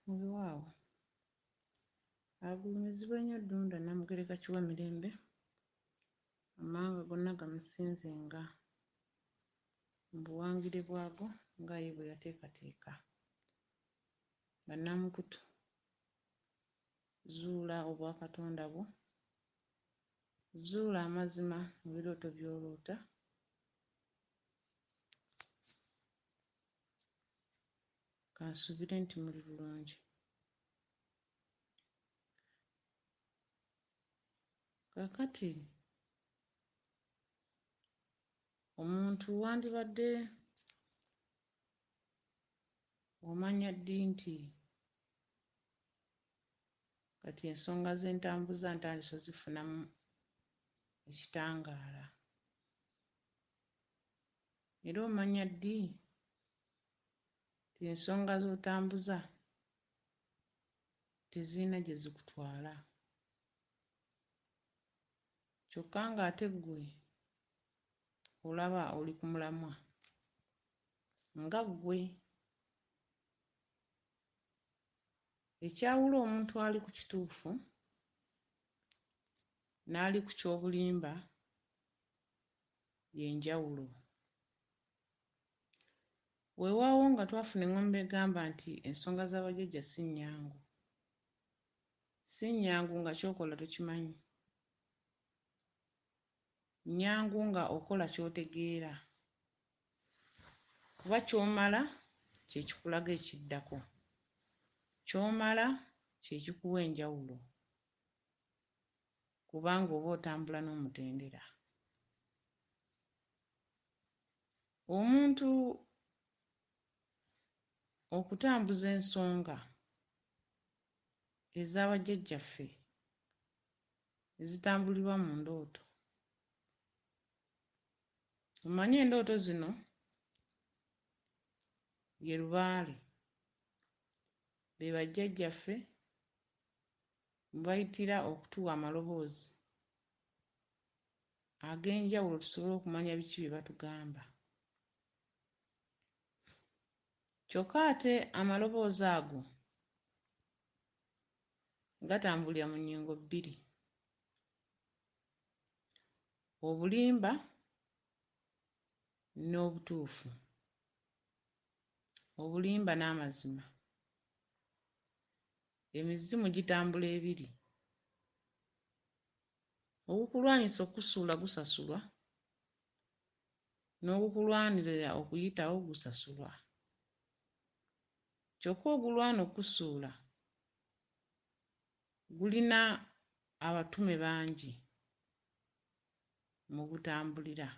Weewaawo agulumizibwa ennyo Ddunda Namugereka Kiwamirembe amawanga gonna gamusinzenga mu buwangire bwago nga ye bwe yateekateeka. Bannamukutu zuula obwakatonda bwo, zuula amazima mu birooto by'oloota, kansuubire nti muli bulungi. Kaakati omuntu wandibadde omanya ddi nti kati ensonga z'entambuza ntandise ozifunamu ekitangaala, era omanya ddi nti ensonga z'otambuza tezirina gye zikutwala, kyokka ng'ate ggwe olaba oli ku mulamwa nga ggwe. Ekyawula omuntu ali ku kituufu n'ali ku ky'obulimba y'enjawulo. Weewaawo nga twafuna eŋŋombe egamba nti ensonga z'abajjajja si nnyangu. Si nnyangu nga ky'okola tokimanyi. Nnyangu nga okola ky'otegeera. Kuba ky'omala kye kikulaga ekiddako. Ky'omala kye kikuwa enjawulo. Kubanga oba otambula n'omutendera. Omuntu okutambuza ensonga ez'abajjajjaffe ezitambulirwa mu ndooto. Omanyi endooto zino ye lubaale, be bajjajjaffe mwe bayitira okutuwa amaloboozi ag'enjawulo tusobole okumanya biki bye batugamba. Kyokka ate amaloboozi ago gatambulira mu nnyingo bbiri: obulimba n'obutuufu, obulimba n'amazima. Emizimu gitambula ebiri. Ogukulwanyisa okusuula gusasulwa, n'ogukulwanirira okuyitawo gusasulwa. Kyokka ogulwana okusuula gulina abatume bangi mu gutambulira.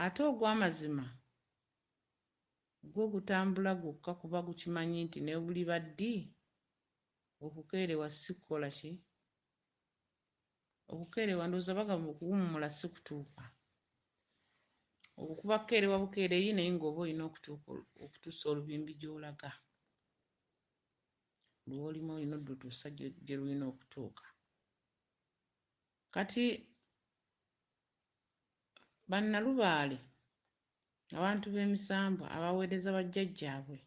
Ate ogw'amazima gwo gutambula gwokka kuba gukimanyi nti ne buliba ddi okukeerewa si kukola ki? Okukeerewa ndowooza bagamba okuwummula si kutuuka. Okukuba kukeerewa bukeereeyi naye ng'oba olina okutuusa olubimbi gy'olaga. Lw'olimu olina odda otuusa gye lulina okutuuka. Kati bannalubaale, abantu b'emisambwa abaweereza bajjajjaabwe,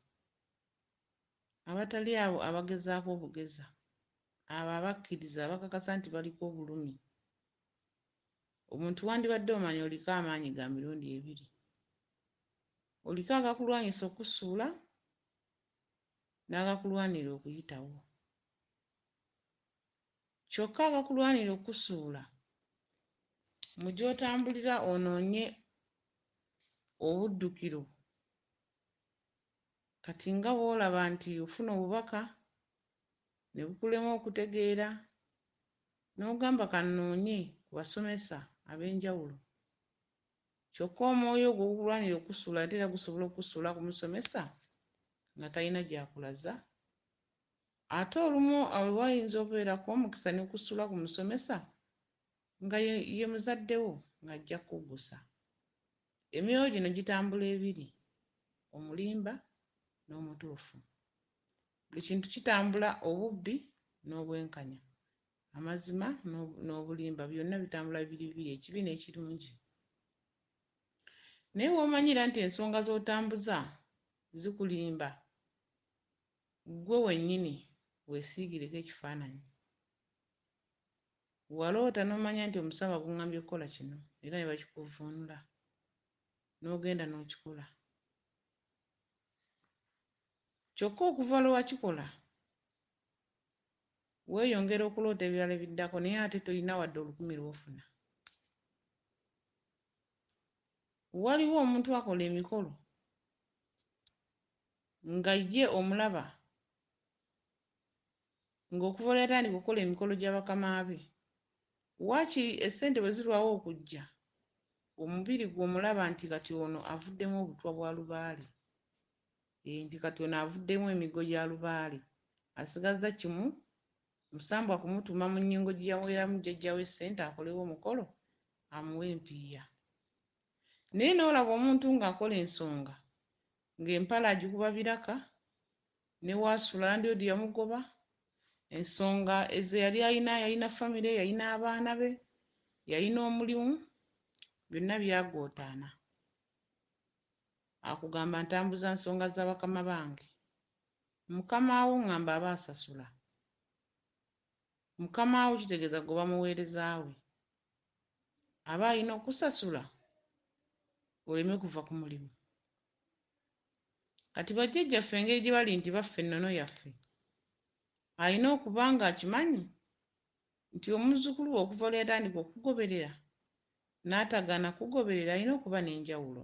abatali abo abagezaako obugeza, abo abakkiriza abakakasa nti baliko obulumi. Omuntu wandibadde omanya oliko amaanyi ga mirundi ebiri. Oliko agakulwanyisa okusuula n'agakulwanira okuyitawo. Kyokka agakulwanira okusuula mu gy'otambulira onoonye obuddukiro. Kati nga bw'olaba nti ofuna obubaka ne bukulema okutegeera n'ogamba kannoonye ku basomesa ab'enjawulo. Kyokka omwoyo ogwo ogukulwanira okusuula ate era gusobola okusuula ku musomesa nga talina gy'akulaza. Ate olumu wayinza obeerako omukisa ne kusuula ku musomesa nga ye muzaddewo ng'ajja kukuggusa. Emyoyo gino gitambula ebiri: omulimba n'omutuufu. Buli kintu kitambula obubbi n'obwenkanya, amazima n'obulimba, byonna bitambula bibiri bibiri, ekibi n'ekirungi. Naye w'omanyira nti ensonga z'otambuza zikulimba gwe wennyini weesiigireko ekifaananyi. Waloota n'omanya nti omusawo aguŋŋambye okukola kino era ne bakikuvvuunula n'ogenda n'okikola. Kyokka okuva lwe wakikola weeyongera okuloota ebirala ebiddako naye ate tolina wadde olukumi lw'ofuna. Waliwo omuntu akola emikolo nga ye omulaba ng'okuva lwe yatandika okukola emikolo gya bakama be, waakiri essente bwe zirwawo okujja, omubiri gw'omulaba nti kati ono avuddemu obutwa bwa lubaale, nti kati ono avuddemu emigo gya lubaale, asigazza kimu musambwa kumutuma mu nnyingo gye yaweeramu jjajja we ssente akolewo omukolo amuwe empiiya. Naye n'olaba omuntu ng'akola ensonga ng'empale agikuba biraka ne waasula landiroodi yamugoba, ensonga ezo yalina famire, yalina abaana be, yalina omulimu, byonna byagootaana. Akugamba ntambuza nsonga za bakama bange. Mukama wo ngamba aba asasula. Mukama wo kitegeeza goba muweereza we. Aba alina okusasula oleme kuva ku mulimu. Kati bajjajjaffe engeri gye bali nti baffe ennono yaffe, alina okuba ng'akimanyi nti omuzzukulu we okuva lwe yatandika okugoberera n'atagaana kugoberera alina okuba n'enjawulo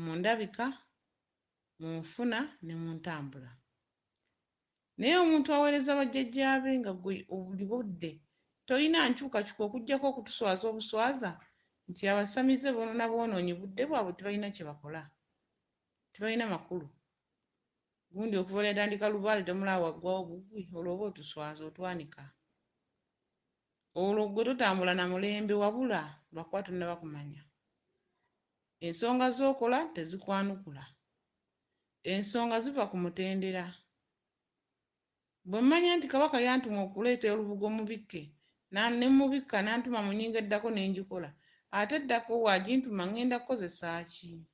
mu ndabika, mu nfuna ne mu ntambula. Naye omuntu aweereza bajjajjaabe nga gwe buli budde tolina nkyukakyuka okuggyako okutuswaza obuswaza nti abasamize boonona boonoonyi budde bwabwe tebalina kye bakola, tebalina makulu. Gundi okuva lwe yatandika lubaale tomulaba waggwawo bugwi, olwo oba otuswaza otwanika. Olwo gwe totambula na mulembe wabula lwakuba tonnaba kumanya. Ensonga z'okola tezikwanukula. Ensonga ziva ku mutendera. Bwe mmanya nti Kabaka yantuma okuleeta olubugo mubikke, ne mubikka n'antuma mu nnyingo eddako ne ngikola, ate eddako bw'agintuma ŋŋenda kukozesa ki?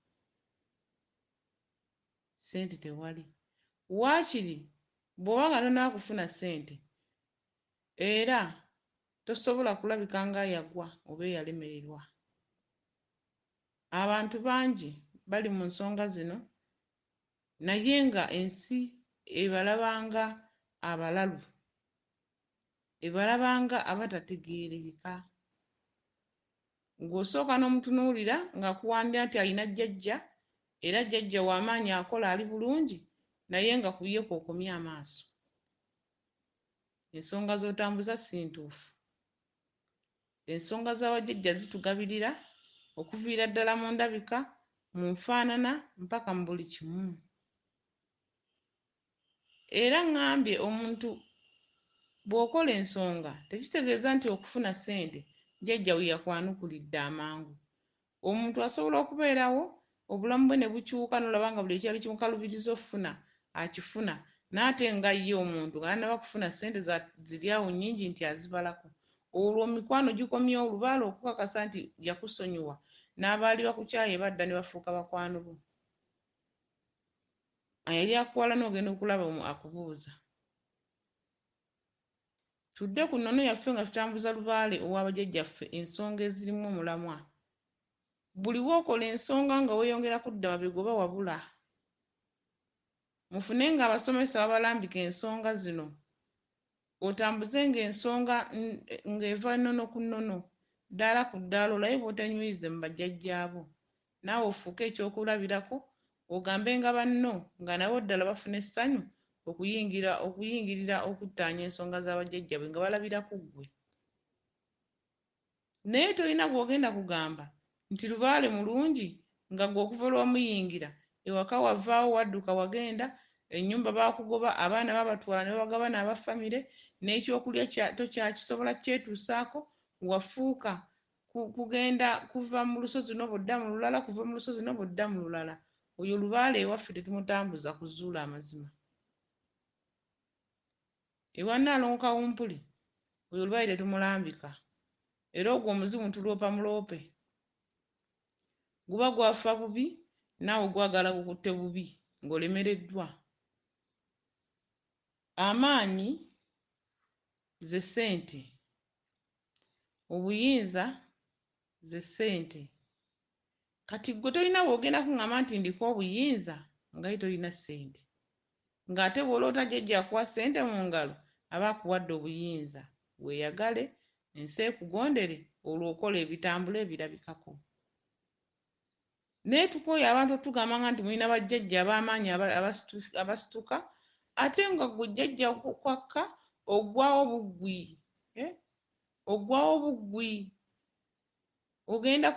Ssente tewali. Waakiri bw'oba nga tonnaba kufuna ssente era tosobola kulabika ng'ayagwa oba eyalemererwa. Abantu bangi bali mu nsonga zino naye nga ensi ebalabanga abalalu, ebalabanga abatategeerekeka. Ng'osooka n'omutunuulira ng'akuwandira nti alina jjajja era jjajja w'amaanyi akola ali bulungi naye nga ku ye kw'okomya amaaso. Ensonga z'otambuza si ntuufu. Ensonga z'abajjajja zitugabirira okuviira ddala mu ndabika, mu nfaanana mpaka mu buli kimu. Era ŋŋambye omuntu bw'okola ensonga tekitegeeza nti okufuna ssente jjajja we yakwanukulidde amangu. Omuntu asobola okubeerawo obulamu bwe ne bukyuka n'olaba nga buli ekyali kimukalubiriza okufuna akifuna, n'ate nga ye omuntu nga tannaba kufuna ssente ziri awo nnyingi nti azibalako. Olwo mikwano gikomyewo lubaale okukakasa nti yakusonyiwa, n'abaali bakukyaye badda ne bafuuka bakwano bo. Ayali akuwala n'ogenda okulaba akubuuza. Tudde ku nnono yaffe nga tutambuza lubaale ow'abajjajjaffe ensonga ezirimu omulamwa. Buli w'okola ensonga nga weeyongera kudda mabega oba wabula. Mufune ng'abasomesa babalambika ensonga zino. Otambuze ng'ensonga ng'eva nnono ku nnono, ddaala ku ddaala olabe bw'otanyuyize mu bajjajjaabo. Naawe ofuuke ekyokulabirako ogambe nga banno nga nabo ddala bafuna essanyu okuyingirira okuttaanya ensonga z'abajjajjaabwe nga balabira ku ggwe. Naye tolina gw'ogenda kugamba nti lubaale mulungi nga ggwe okuva lw'omuyingira ewaka wavaawo wadduka wagenda, ennyumba baakugoba, abaana baabatwala ne babagabana aba famire, n'ekyokulya tokyakisobola kyetuusaako, wafuuka kugenda kuva mu lusozi n'obodda mu lulala, kuva mu lusozi n'obodda mu lulala. Oyo lubaale ewaffe tetumutambuza kuzuula amazima. Ewa Nnaalongo Kawumpuli oyo olubaale tetumulambika, era ogwo omuzimu tuloopa muloope. Guba gwafa bubi naawe gwagala gukutte bubi ng'olemereddwa. amaanyi ze ssente, obuyinza ze ssente. Kati gwe tolina bw'ogenda kuŋŋamba nti ndiko obuyinza nga ye tolina ssente, ng'ate bw'oloota jjajja akuwa ssente mu ngalo aba akuwadde obuyinza. Weeyagale, ensi ekugondere, olwo okola ebitambula ebirabikako. Naye tukooye abantu otugamba nga nti mulina bajjajja ab'amaanyi abasituka, ate nga ggwe jjajja kwakka oggwawo buggwi. Oggwawo buggwi. Ogenda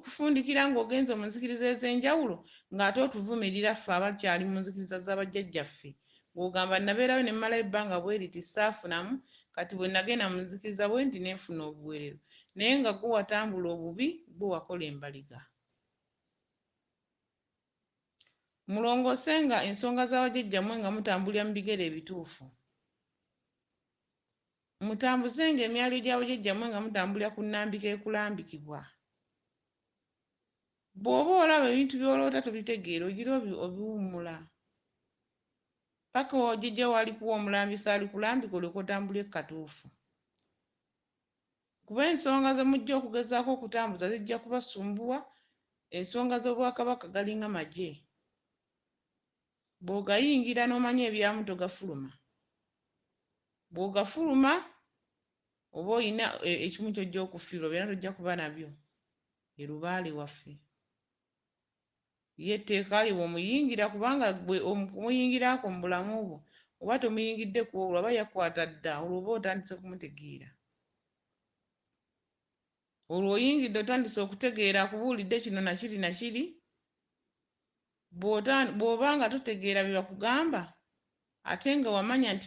kufundikira ng'ogenze mu nzikiriza ez'enjawulo ng'ate otuvumirira ffe abakyali mu nzikiriza z'abajjajjaffe. Ng'ogamba nabeerayo ne mmalayo ebbanga bwe liti saafunamu, kati bwe nagenda mu nzikiriza bwe nti ne nfuna obuweerero. Naye nga ggwe watambula obubi, ggwe wakola embaliga. Mulongoosenga ensonga z'abajjajjammwe nga mutambulira mu bigere ebituufu. Mutambuzenga emyaliro gy'abajjajjammwe nga mutambulira ku nnambika ekulambikibwa. Bw'oba olaba ebintu by'oloota tobitegeera ogira obiwummula. Paka jjajja w'alikuwa omulambisa alikulambika olyoke otambule katuufu. Kuba ensonga ze mujja okugezaako okutambuza zijja kubasumbuwa, ensonga z'Obwakabaka galinga magye. Bw'ogayingira n'omanya ebyamu togafuluma. Bw'ogafuluma oba oyina ekimu ky'ojja okufiirwa byonna tojja kuba nabyo. Ye lubaale waffe. Ye etteeka lye bw'omuyingira kubanga ggwe omuyingiraako mu bulamu bwo oba tomuyingidde ku olwo aba yakwata dda, olwo oba otandise kumutegeera. Olwo oyingidde otandise okutegeera akubuulidde kino na kiri na kiri, bw'oba nga totegeera bye bakugamba ate nga wamanya nti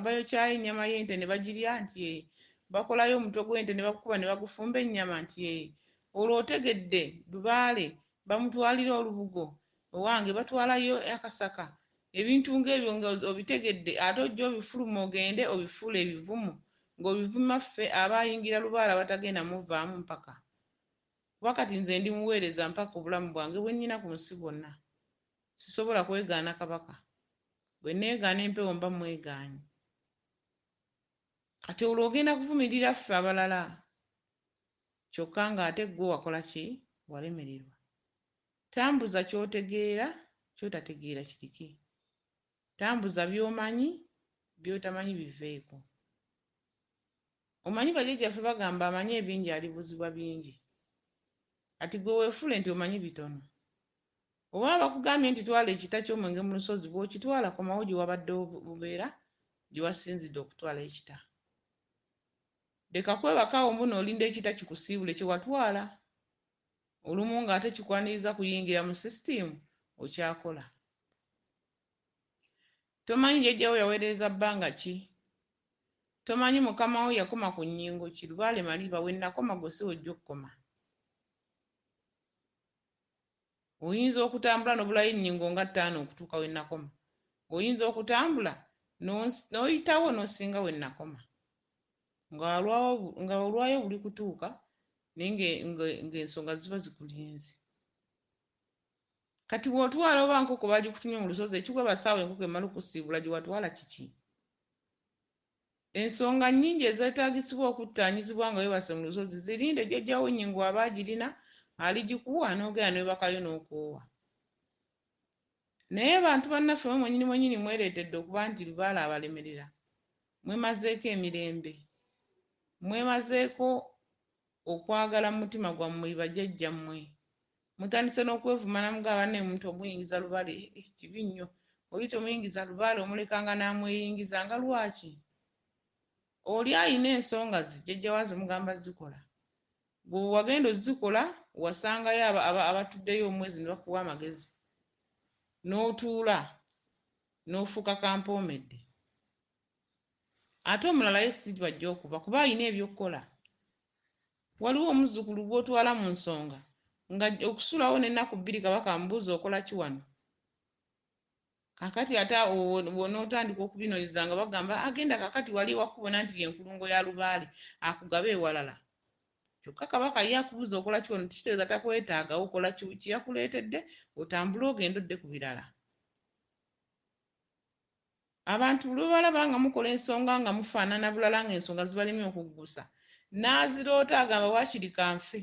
bayokyayo ennyama y'ente ne bagirya nti bakolayo omutwe gw'ente ne bagukuba ne bagufumba ennyama nti olwo otegedde lubaale bamutwalira olubugo, owange batwalayo akasaka, ebintu ng'ebyo nga obitegedde ate ojja obifuluma ogende obifuule ebivumu ng'obivuma ffe abayingira lubaale abatagenda muvaamu mpaka. Kuba kati nze ndi muweereza mpaka obulamu bwange bwe nnyina ku nsi bwonna. Sisobola kwegaana kabaka. Bwe nneegaana empewo mba mwegaanyi. Kati olwo ogenda kuvumirira ffe abalala. Kyokka ng'ate ggwe wakola ki? Walemererwa. Tambuza ky'otegeera, ky'otategeera kiriki. Tambuza by'omanyi, by'otamanyi biveeko. Omanyi bajjajjaffe bagamba amanyi ebingi alibuzibwa bingi. Kati gwe weefule nti omanyi bitono. Oba bakugambye nti twala ekita ky'omwenge mu lusozi bw'okitwala komawo gye wabadde obeera gye wasinzidde okutwala ekita. Leka kwebakaawo mbu n'olinda ekita kikusiibule kye watwala. Olumu ng'ate kikwaniriza kuyingira mu sisitimu okyakola. Tomanyi jjajjawo yaweereza bbanga ki? Tomanyi mukama wo yakoma ku nnyingo ki? Lubaale maliba we nnakoma gwe si wojja okukoma. Oyinza okutambula n'obulayo ennyingo nga 5 okutuuka we nnakoma. Oyinza okutambula n'oyitawo n'osinga we nnakoma. Nga olwayo buli kutuuka naye ng'ensonga ziba zikulinze. Kati bw'otwala oba nkoko bagikutumye mu lusozi ekigwa basaawa enkoko emala okusiibula gye watwala kiki? Ensonga nnyingi ezeetaagisibwa okuttaanyizibwa nga weebase mu lusozi zirinde jjajjawo ennyingo aba agirina aligikuwa n'ogenda n'webakayo n'okoowa. Naye bantu bannaffe mwennyini mwereetedde okuba nti lubaale abalemerera. Mwemazeeko emirembe. Mwemazeeko okwagala mu mutima gwammwe bajjajjammwe. Mutandise n'okwevuma namugamba naye omuntu omuyingiza lubaale kibi nnyo. Oli tomuyingiza lubaale omulekanga n'amweyingiza nga lwaki? Oli ayina ensonga ze jjajja waazo mugamba zikola. Bwe wagenda ozikola wasangayo abatuddeyo omwezi ne bakuwa amagezi. N'otuula n'ofuuka kampoomedde. Ate omulala ye si bajja okuba kuba ayina eby'okkola. Waliwo omuzzukulu gw'otwala mu nsonga nga okusulawo n'ennaku 2 kabaka amubuuza okola ki wano. Kakati ate bw'onootandika okubinoonyeza nga bagamba agenda kakati wali wakubona nti y'enkulungo ya lubaale akugabe ewalala. Kyokka kabaka ye akubuuza okola ki wano tikitegeeza takwetaaga okola ki yakuleetedde otambule ogende odde ku birala. abantu bwe balaba nga mukola ensonga nga mufaanana bulala ng'ensonga zibalemye okuggusa n'aziroota agamba waakiri kanfe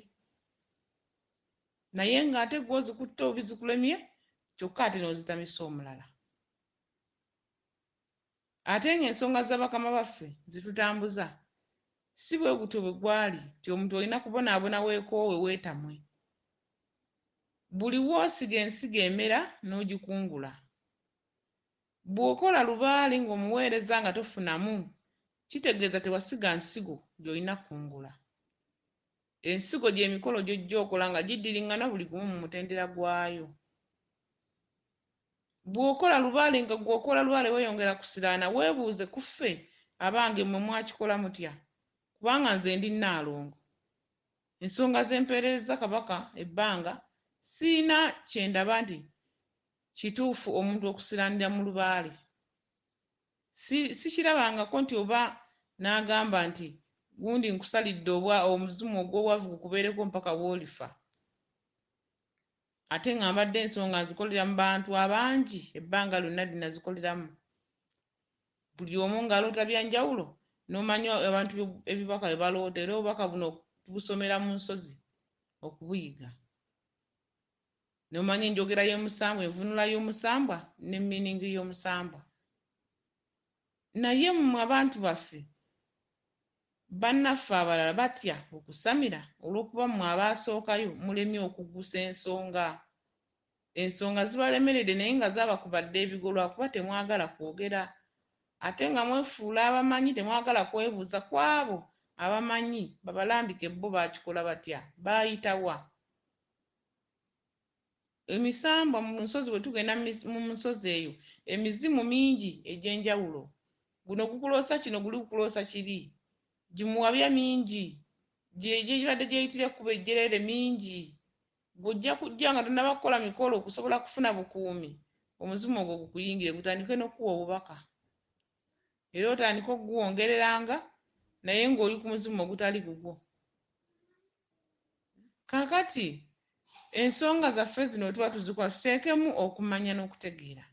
naye ng'ate gwe ozikutte obi zikulemye kyokka ate n'ozitamisa omulala. Ate ng'ensonga za bakama baffe zitutambuza si bwe gutyo bwe gwali nti omuntu olina kubonaabona weekoowe weetamwe. Buli w'osiga ensigo emera n'ogikungula. Bw'okola lubaale ng'omuweereza nga tofunamu kitegeeza tewasiga nsigo gy'olina kungula. Ensigo gy'emikolo gy'ojja okola nga giddiriŋŋana buli gumu mu mutendera gwayo. Bw'okola lubaale nga gw'okola lubaale weeyongera kusiraana weebuuze ku ffe abange mmwe mwakikola mutya kubanga nze ndi Nnaalongo. Ensonga z'empeerereza Kabaka ebbanga siina kyendaba nti kituufu omuntu okusiraanira mu lubaale. Sikirabangako nti oba n'agamba nti gundi nkusalidde omuzimu ogw'obwavu gukubeereko mpaka w'olifa. Ate nga mbadde ensonga nzikolera mu bantu abangi ebbanga lyonna lye nazikoleramu. Buli omu ng'aloota bya njawulo n'omanya abantu ebibaka bye baloota era obubaka buno tubusomera mu nsozi okubuyiga. N'omanya enjogera y'omusambwa, envunula y'omusambwa ne miiningi y'omusambwa. Naye mmwe abantu baffe bannaffe abalala batya okusamira olw'okuba mmwe abaasookayo mulemye okuggusa ensonga. Ensonga zibalemeredde naye nga zaabakubadde ebigolo lwakuba temwagala kwogera. Ate nga mwefuula abamanyi temwagala kwebuuza ku abo abamanyi babalambike bo baakikola batya, baayitawa. Emisambwa mu nsozi bwe tugenda mu nsozi eyo emizimu mingi egy'enjawulo. Guno gukuloosa kino guli gukuloosa kiri. Gimuwabya mingi. Gyebadde gyeyitira ekkuba ejjereere mingi. Bw'ojja kujja nga tonnaba kukola mikolo okusobola kufuna bukuumi, omuzimu ogwo gukuyingire gutandike n'okkuwa obubaka. Era otandike okuguwongereranga naye ng'oli ku muzimu ogutali gugwo. Kaakati ensonga zaffe zino tuba tuzikola tuteekemu okumanya n'okutegeera.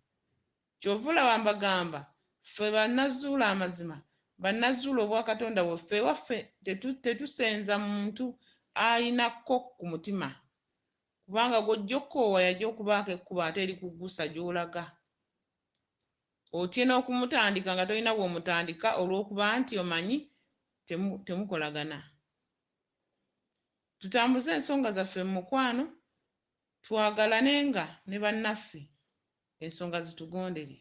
Ky'ova olaba mbagamba ffe bannazuula amazima, bannazuula obwakatonda bwaffe ewaffe tetusenza muntu ayinako ku mutima. Kubanga gw'ojja okkoowa yajja okubaako ekkubo ate erikuggusa gy'olaga. Otye n'okumutandika nga tolina bw'omutandika olw'okuba nti omanyi temukolagana. Tutambuze ensonga zaffe mu mukwano, twagalanenga ne bannaffe, ensonga zitugondere.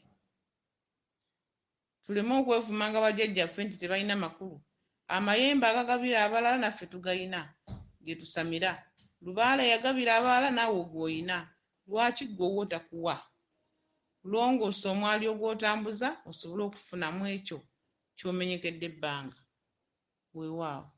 Tuleme okwevuma nga bajjajjaffe nti tebalina makulu. Amayembe agagabira abalala naffe tugayina ge tusamira. Lubaale yagabira abalala naawe ogw'oyina. Lwaki ggwe takuwa? Longoosa omwalyo gw'otambuza osobole okufunamu ekyo ky'omenyekedde ebbanga. Weewaawo.